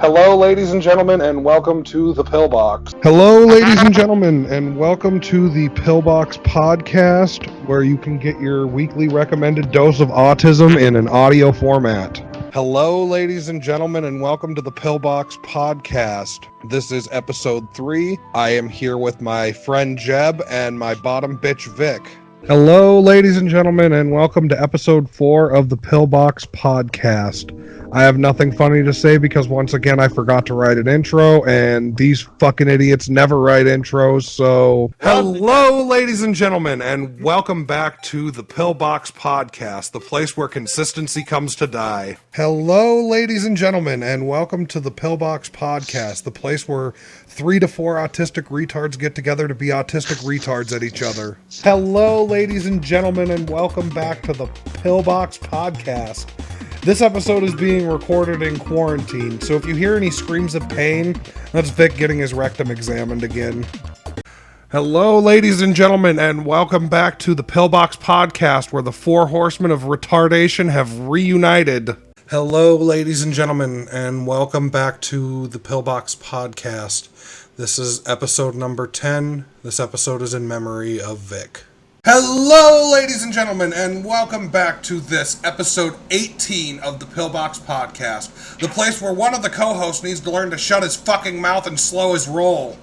Hello, ladies and gentlemen, and welcome to the Pillbox. Hello, ladies and gentlemen, and welcome to the Pillbox podcast, where you can get your weekly recommended dose of autism in an audio format. Hello, ladies and gentlemen, and welcome to the Pillbox podcast. This is episode 3. I am here with my friend Jeb and my bottom bitch Vic. Hello, ladies and gentlemen, and welcome to episode 4 of the Pillbox podcast. I have nothing funny to say because once again I forgot to write an intro, and these fucking idiots never write intros, so... Hello, ladies and gentlemen, and welcome back to the Pillbox podcast, the place where consistency comes to die. Hello, ladies and gentlemen, and welcome to the Pillbox podcast, the place where 3 to 4 autistic retards get together to be autistic retards at each other. Hello, ladies and gentlemen, and welcome back to the Pillbox podcast. This episode is being recorded in quarantine, so if you hear any screams of pain, that's Vic getting his rectum examined again. Hello, ladies and gentlemen, and welcome back to the Pillbox podcast, where the 4 horsemen of retardation have reunited. Hello, ladies and gentlemen, and welcome back to the Pillbox podcast. This is episode number 10. This episode is in memory of Vic. Hello, ladies and gentlemen, and welcome back to this episode 18 of the Pillbox podcast, the place where one of the co-hosts needs to learn to shut his fucking mouth and slow his roll.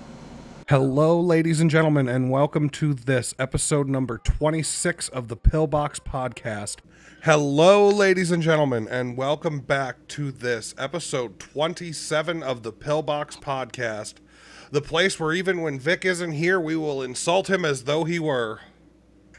Hello, ladies and gentlemen, and welcome to this episode number 26 of the Pillbox podcast. Hello, ladies and gentlemen, and welcome back to this episode 27 of the Pillbox podcast, the place where even when Vic isn't here, we will insult him as though he were.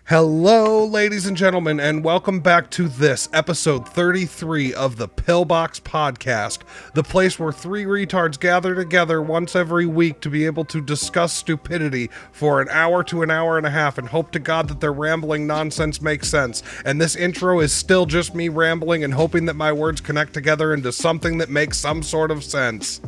Hello, ladies and gentlemen, and welcome back to this episode 33 of the Pillbox podcast, the place where 3 retards gather together once every week to be able to discuss stupidity for an hour to an hour and a half and hope to God that their rambling nonsense makes sense. And this intro is still just me rambling and hoping that my words connect together into something that makes some sort of sense.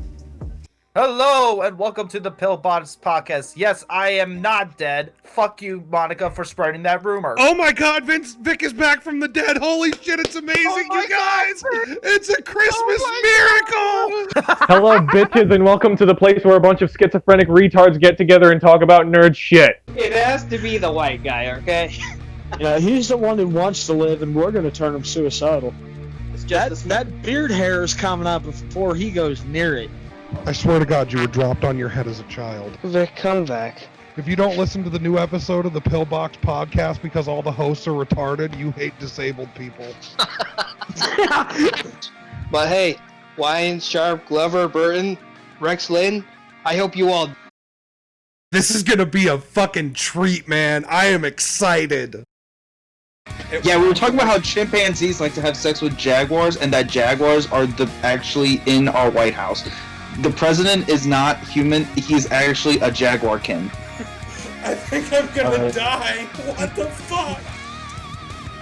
Hello, and welcome to the Pillbox podcast. Yes, I am not dead. Fuck you, Monica, for spreading that rumor. Oh my God, Vic is back from the dead. Holy shit, it's amazing, you guys. It's a Christmas miracle. Hello, bitches, and welcome to the place where a bunch of schizophrenic retards get together and talk about nerd shit. It has to be the white guy, okay? Yeah, he's the one who wants to live, and we're going to turn him suicidal. It's just That beard hair is coming up before he goes near it. I swear to God, you were dropped on your head as a child. Vic, come back. If you don't listen to the new episode of the Pillbox podcast because all the hosts are retarded, you hate disabled people. But hey, Wine, Sharp, Glover, Burton, Rex Lynn, I hope you all... This is gonna be a fucking treat, man. I am excited. Yeah, we were talking about how chimpanzees like to have sex with jaguars, and that jaguars are actually in our White House. The president is not human; he's actually a jaguar king. I think I'm gonna die. What the fuck?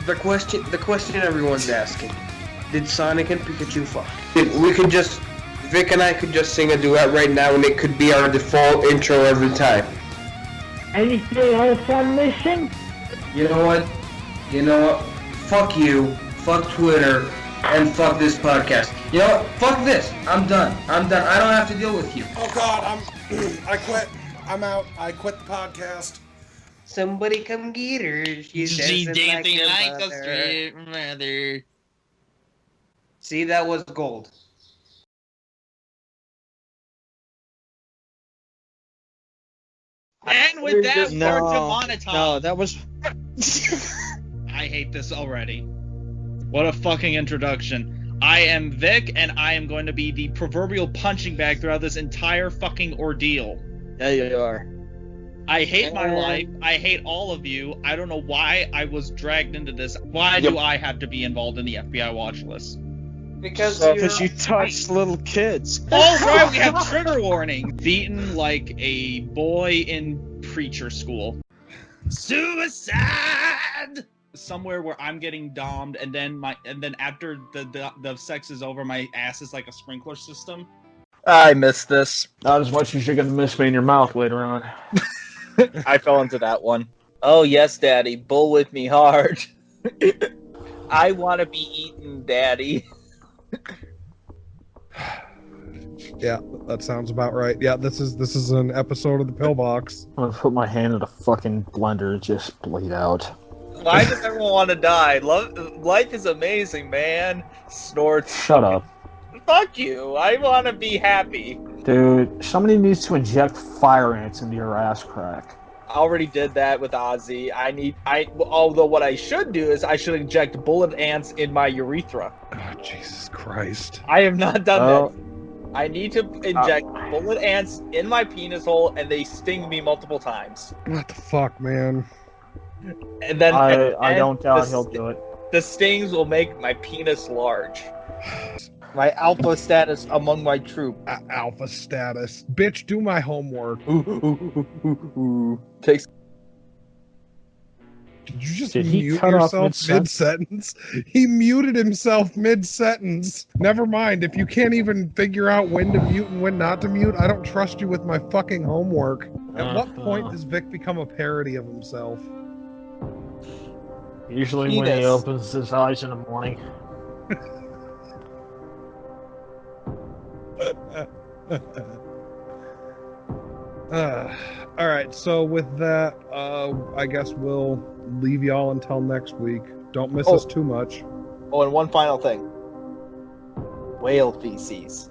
The question everyone's asking: did Sonic and Pikachu fuck? We could just, Vic and I could just sing a duet right now, and it could be our default intro every time. Anything else I'm missing? You know what? Fuck you, fuck Twitter, and fuck this podcast. You know what? Fuck this. I'm done. I don't have to deal with you. Oh God, I quit. I'm out. I quit the podcast. Somebody come get her. She's dancing like a straight mother. See, that was gold. And with that, we're demonetized. No, that was... I hate this already. What a fucking introduction. I am Vic, and I am going to be the proverbial punching bag throughout this entire fucking ordeal. Yeah, you are. I hate my life. I hate all of you. I don't know why I was dragged into this. Why do I have to be involved in the FBI watch list? Because you touched little kids. Oh, right, we have trigger warning. Beaten like a boy in preacher school. Suicide! Somewhere where I'm getting dommed, and then after the sex is over, my ass is like a sprinkler system. I missed this. Not as much as you're gonna miss me in your mouth later on. I fell into that one. Oh yes, Daddy, bull with me hard. I want to be eaten, Daddy. Yeah, that sounds about right. Yeah, this is an episode of the Pillbox. I'm gonna put my hand in a fucking blender and just bleed out. Why does everyone want to die? Life is amazing, man. Snorts. Shut up. Fuck you. I want to be happy. Dude, somebody needs to inject fire ants into your ass crack. I already did that with Ozzy. Although what I should do is I should inject bullet ants in my urethra. Oh, Jesus Christ. I have not done that. I need to inject bullet ants in my penis hole, and they sting me multiple times. What the fuck, man? And then I don't doubt he'll do it. The stings will make my penis large. My alpha status among my troop. Alpha status. Bitch, do my homework. Takes. Did you just Did he mute cut off yourself mid-sentence? He muted himself mid-sentence. Never mind, if you can't even figure out when to mute and when not to mute, I don't trust you with my fucking homework. At what point does Vic become a parody of himself? Usually when he opens his eyes in the morning. Alright, so with that, I guess we'll leave y'all until next week. Don't miss us too much. Oh, and one final thing. Whale feces.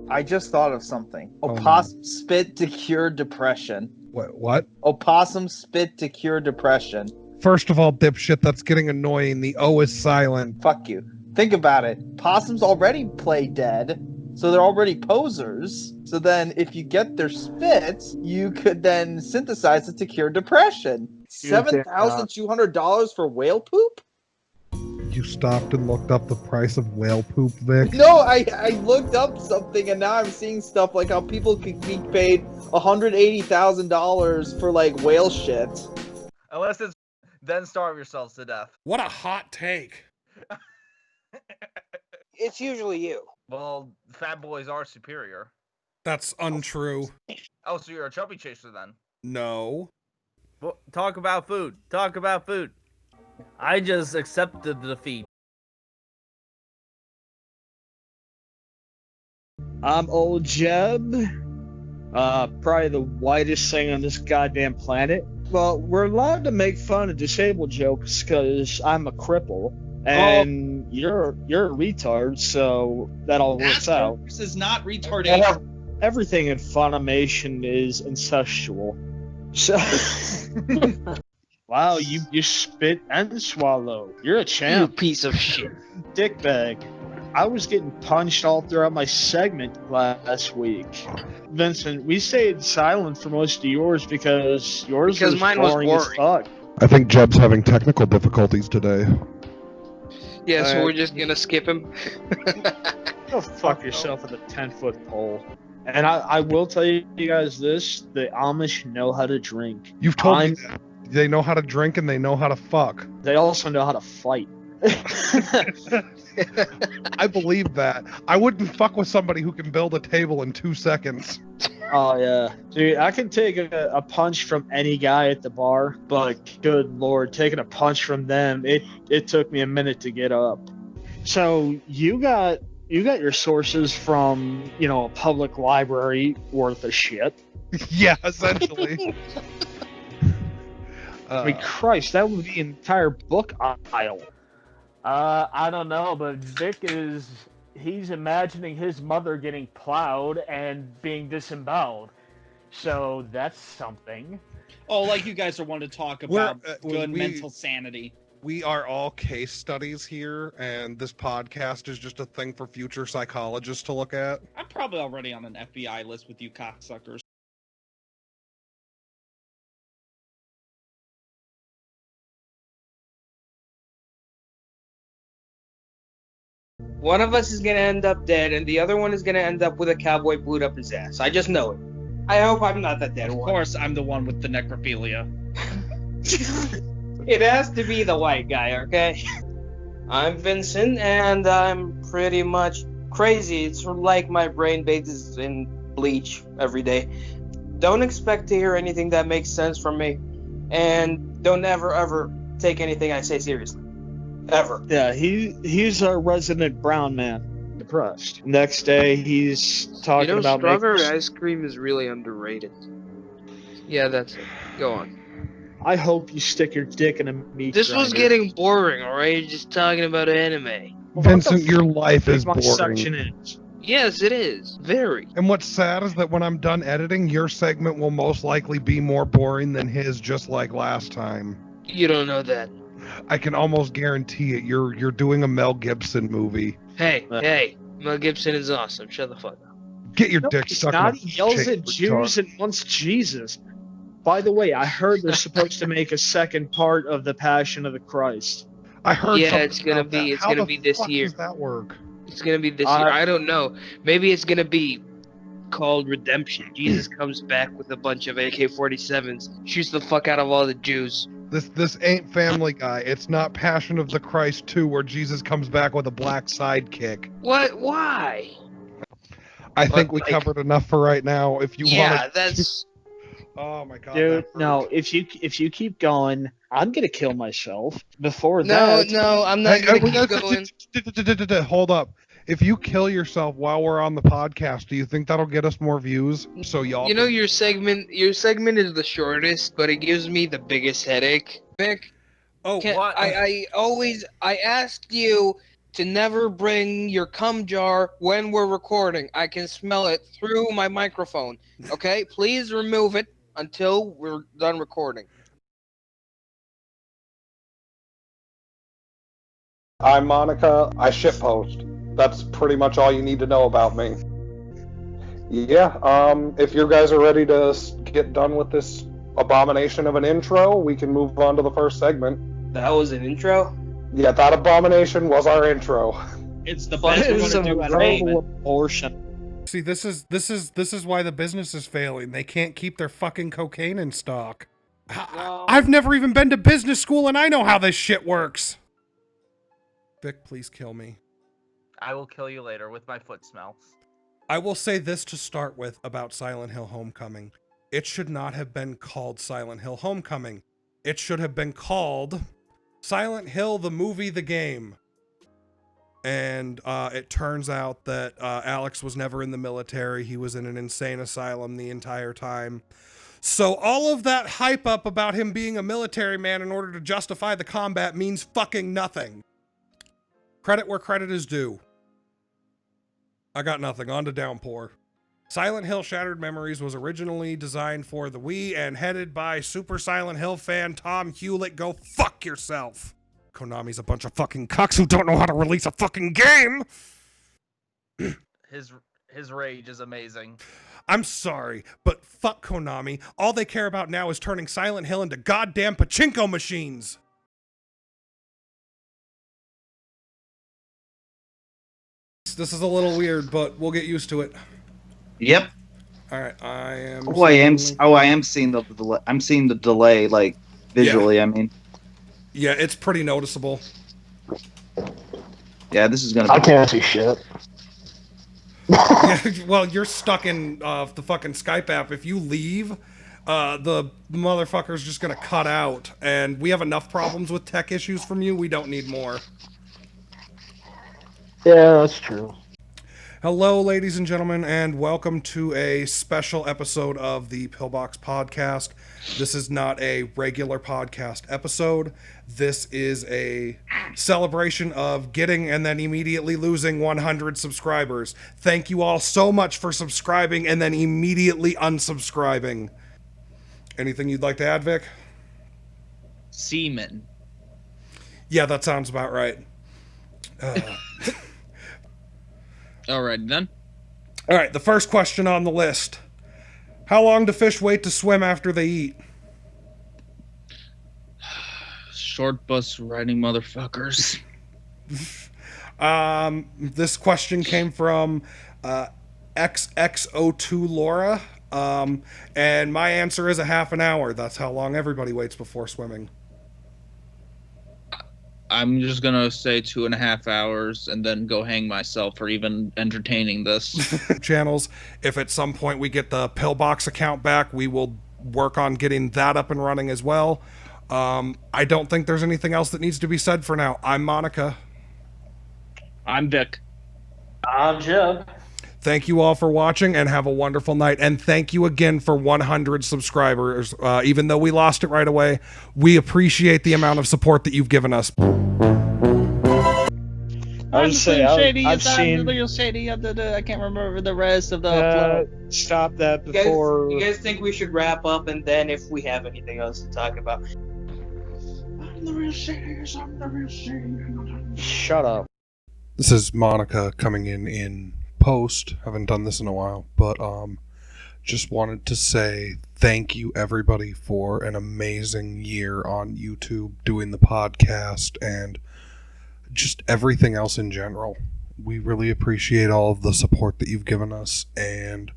I just thought of something. Opossum spit to cure depression. What? Opossum spit to cure depression. First of all, dipshit, that's getting annoying. The O is silent. Fuck you. Think about it. Possums already play dead, so they're already posers. So then if you get their spit, you could then synthesize it to cure depression. $7,200 for whale poop? You stopped and looked up the price of whale poop, Vic? No, I looked up something and now I'm seeing stuff like how people could be paid $180,000 for like whale shit. Unless it's then starve yourselves to death. What a hot take. It's usually you. Well, fat boys are superior. That's untrue. Oh, so you're a chubby chaser then? No. Well, talk about food. Talk about food. I just accepted the defeat. I'm old Jeb. Probably the whitest thing on this goddamn planet. Well, we're allowed to make fun of disabled jokes because I'm a cripple. And you're a retard, so that all works out. This is not retardation. Everything in Funimation is incestual. So, wow, you spit and swallow. You're a champ. You piece of shit. Dickbag. I was getting punched all throughout my segment last week. Vincent, we stayed silent for most of yours because yours was mine was boring as fuck. I think Jeb's having technical difficulties today. Yeah, so we're just gonna skip him. Go fuck yourself with a 10-foot pole. And I will tell you guys this, the Amish know how to drink. You've told me that. They know how to drink and they know how to fuck. They also know how to fight. I believe that. I wouldn't fuck with somebody who can build a table in 2 seconds. Oh, yeah. Dude, I can take a punch from any guy at the bar, but good lord, taking a punch from them, it took me a minute to get up. So, you got your sources from, a public library worth of shit. Yeah, essentially. I mean, Christ, that would be an entire book aisle. I don't know, but Vic he's imagining his mother getting plowed and being disemboweled. So that's something. Oh, like you guys are wanting to talk about good mental sanity. We are all case studies here, and this podcast is just a thing for future psychologists to look at. I'm probably already on an FBI list with you cocksuckers. One of us is gonna end up dead, and the other one is gonna end up with a cowboy boot up his ass. I just know it. I hope I'm not that dead one. Of course, I'm the one with the necrophilia. It has to be the white guy, okay? I'm Vincent, and I'm pretty much crazy. It's like my brain bathes in bleach every day. Don't expect to hear anything that makes sense from me, and don't ever take anything I say seriously. Ever. Yeah, he's our resident brown man. Depressed. Next day, he's talking about strawberry making... ice cream is really underrated. Yeah, that's it. Go on. I hope you stick your dick in a meat This was grinder. getting boring, alright? You're just talking about anime. Vincent, your life is My boring. section is. Yes, it is. Very. And what's sad is that when I'm done editing, your segment will most likely be more boring than his, just like last time. You don't know that. I can almost guarantee it. You're doing a Mel Gibson movie. Hey, Mel Gibson is awesome. Shut the fuck up. Get your No, dick he's stuck not. in a He yells chick at Jews and wants Jesus. By the way, I heard they're supposed to make a second part of the Passion of the Christ. I heard. Yeah, something it's gonna about be. that. It's How gonna the be this fuck year. Does that work? It's gonna be this year. I don't know. Maybe it's gonna be called Redemption. Jesus comes back with a bunch of AK-47s, shoots the fuck out of all the Jews. This ain't Family Guy. It's not Passion of the Christ 2, where Jesus comes back with a black sidekick. What? Why? I think we like- covered enough for right now. If you Yeah, want, that's. oh my god, Dude, that hurt. no. If you keep going, I'm gonna kill myself. Before No, that, I'm not Hey, gonna keep going. Hold up. If you kill yourself while we're on the podcast, do you think that'll get us more views? So y'all, You know your segment is the shortest, but it gives me the biggest headache. Vic, I asked you to never bring your cum jar when we're recording. I can smell it through my microphone. Okay, please remove it until we're done recording. I'm Monica. I shitpost. That's pretty much all you need to know about me. Yeah, if you guys are ready to get done with this abomination of an intro, we can move on to the first segment. That was an intro? Yeah, that abomination was our intro. it's the But best it we're was gonna some do at incredible abortion. see, this is why the business is failing. They can't keep their fucking cocaine in stock. I've never even been to business school, and I know how this shit works. Vic, please kill me. I will kill you later with my foot smell. I will say this to start with about Silent Hill Homecoming. It should not have been called Silent Hill Homecoming. It should have been called Silent Hill, the movie, the game. And it turns out that Alex was never in the military. He was in an insane asylum the entire time. So all of that hype up about him being a military man in order to justify the combat means fucking nothing. Credit where credit is due. I got nothing. On to Downpour. Silent Hill Shattered Memories was originally designed for the Wii and headed by Super Silent Hill fan Tom Hewlett. Go fuck yourself. Konami's a bunch of fucking cucks who don't know how to release a fucking game. His rage is amazing. I'm sorry, but fuck Konami. All they care about now is turning Silent Hill into goddamn pachinko machines. This is a little weird, but we'll get used to it. Yep. All right, I am. I am seeing the delay. I'm seeing the delay, like visually. Yeah. I mean, Yeah, it's pretty noticeable. yeah, this is gonna. I can't see shit. Yeah, well, you're stuck in the fucking Skype app. If you leave, the motherfucker's just gonna cut out, and we have enough problems with tech issues from you. We don't need more. Yeah, that's true. Hello, ladies and gentlemen, and welcome to a special episode of the Pillbox podcast. This is not a regular podcast episode. This is a celebration of getting and then immediately losing 100 subscribers. Thank you all so much for subscribing and then immediately unsubscribing. Anything you'd like to add, Vic? Semen. Yeah, that sounds about right. Alright then. All right, the first question on the list. How long do fish wait to swim after they eat? Short bus riding motherfuckers. This question came from XX02 Laura, and my answer is a half an hour. That's how long everybody waits before swimming. I'm just gonna say 2.5 hours and then go hang myself for even entertaining this. Channels, if at some point we get the Pillbox account back, we will work on getting that up and running as well. I don't think there's anything else that needs to be said for now. I'm Monica. I'm Vic. I'm Jeb. Thank you all for watching and have a wonderful night. And thank you again for 100 subscribers. Even though we lost it right away, we appreciate the amount of support that you've given us. I've seen. Real shady. I can't remember the rest of the. Stop that before. You guys think we should wrap up and then if we have anything else to talk about? I'm the real shady. Shut up. This is Monica coming in post. Haven't done this in a while, but just wanted to say thank you everybody for an amazing year on YouTube doing the podcast and just everything else in general. We really appreciate all of the support that you've given us, and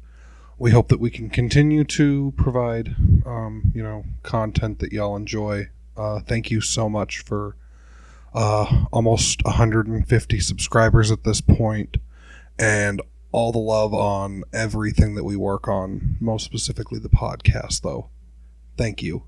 we hope that we can continue to provide content that y'all enjoy. Thank you so much for almost 150 subscribers at this point, and all the love on everything that we work on, most specifically the podcast, though. Thank you.